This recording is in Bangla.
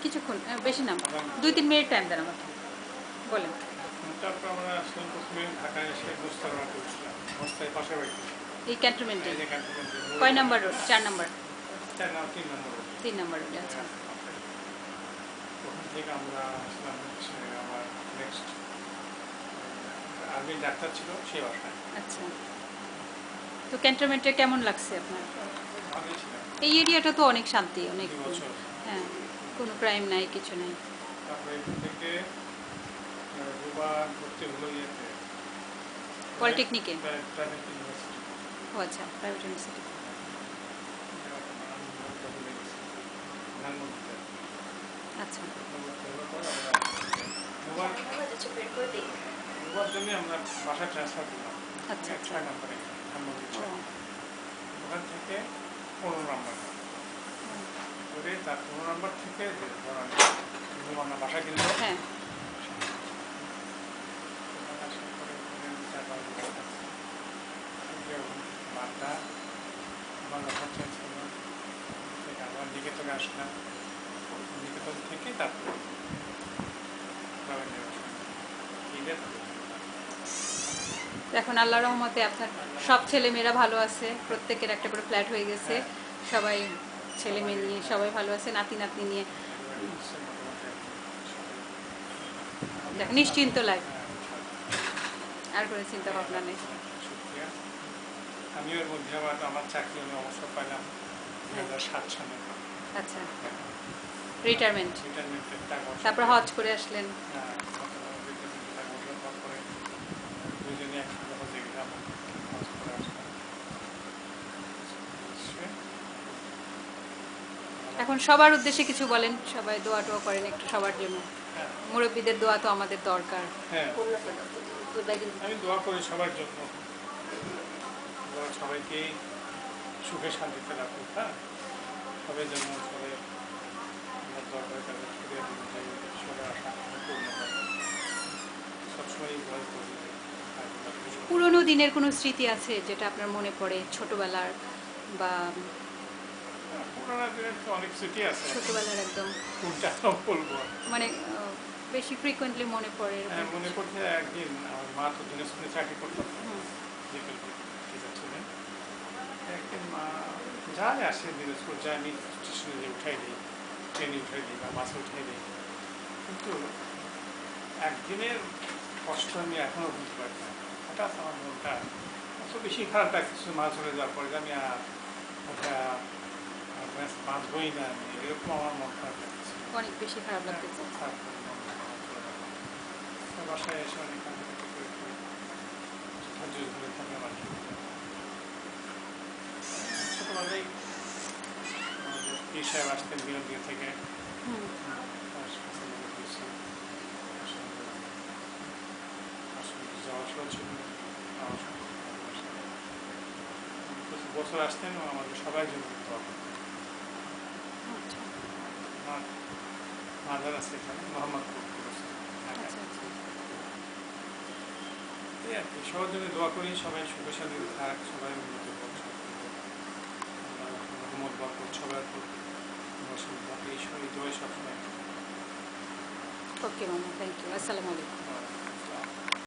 কিছুক্ষণ বেশি না 2-3 মিনিট টাইম দেন আমাকে বলেন। তারপর আমরা আসলাম প্রথমে ঢাকায় এসে মোস্তারা করছিলাম মোস্তায় পাশে বাড়িতে এই ক্যান্টনমেন্টে এই যে ক্যান্টনমেন্টে কয় নাম্বার রোড? 4 নাম্বার? 3 নম্বর 3 নাম্বার রোডে। আচ্ছা ওখান থেকে আমরা আসলাম হচ্ছে আমার নেক্সট আর্মি ডাক্তার ছিল সেই বাসায়। আচ্ছা, তো ক্যান্টনমেন্টে কেমন লাগছে আপনার? ভালোই ছিলাম এই এরিয়াটা তো অনেক শান্তি, অনেক 2 বছর। হ্যাঁ, কোনো ক্রাইম নাই, কিছু নাই। তারপরে এখান থেকে দুবার ভর্তি হলো ইয়েতে পলিটেকনিকে? Private university. ও আচ্ছা, প্রাইভেট ইউনিভার্সিটি। আচ্ছা দুবার জন্য আমরা বাসা ট্রান্সফার করলাম। আচ্ছা আচ্ছা 6 নম্বরে ওখান থেকে 15 নম্বর করে তার 15 নম্বর থেকে আমরা বাসা কিনলো। হ্যাঁ বাড্ডা আমার বাসা চেঞ্জ করলাম থেকে আবার নিকেতনে আসলাম নিকেতন থেকে তারপরে এখন আল্লাহর রহমতে আপনার সব ছেলেমেয়েরা ভালো আছে, প্রত্যেকের একটা করে ফ্ল্যাট হয়ে গেছে, সবাই ছেলে মেয়ে নিয়ে সবাই ভালো আছে, নাতি নাতনি নিয়ে নিশ্চিন্ত লাগে, আর কোনো চিন্তা ভাবনা নেই। আমি ওর মধ্যে আবার আমার চাকরি আমি অবসর পাইলাম 2007 সালে। আচ্ছা, রিটায়ারমেন্ট, রিটায়ারমেন্টের টাকা তারপর হজ করে আসলেন। দুজনে একসাথে হজে গেলাম, হজ করে আসলাম। এখন সবার উদ্দেশ্যে কিছু বলেন, সবাই দোয়া টোয়া করেন একটু সবার জন্য, মুরব্বীদের দোয়া তো আমাদের দরকার। হ্যাঁ, আমি দোয়া করি সবার জন্য, সবাইকে সুখে শান্তিতে রাখুক। হ্যাঁ, সবাই যেন সবাই দরকার তাদের ফিরে সবাই আশা পূর্ণ হয়, সবসময় ভয় করি। পুরোনো দিনের কোনো স্মৃতি আছে যেটা আপনার মনে পড়ে ছোটবেলার, বা পুরোনো দিনের তো অনেক স্মৃতি আছে, ছোটবেলার একদম কোনটা বলবো মানে বেশি ফ্রিকোয়েন্টলি মনে পড়ে? মনে পড়ছে একদিন আমার মা তো দিনাজপুরে চাকরি করতো, টিচার ছিলেন। একদিন মা যায় আসে দিনাজপুর যায়, আমি স্টেশনে উঠাই দিই, ট্রেনে উঠাই দিই বা বাসে উঠাই দিই, কিন্তু একদিনের কষ্ট আমি এখনও বুঝতে পারি না। হঠাৎ আমার মনটা এত বেশি খারাপ লাগছে মা চলে যাওয়ার পরে, আমি আর ওটা বাঁচবই না, আমি এরকম আমার মন খারাপ লাগছে, অনেক বেশি খারাপ লাগতেছে। বাসায় এসে অনেক ধৈর্য ধরে থাকলাম আর কি। ছোটবেলায় পীর সাহেব আসতেন বিরোধী থেকে, বছর আসতেন আমাদের সবাই জন্য মাদার আছে এখানে মোহাম্মদপুর আর কি। সবার জন্য দোয়া করি, সবাই সুখে শান্তিতে থাক, সবাই উন্নত হোক, মোহাম্মদ বরকত সবার এই দোয়াই সবসময়। ওকে মামা, থ্যাংক ইউ, আসসালামু আলাইকুম।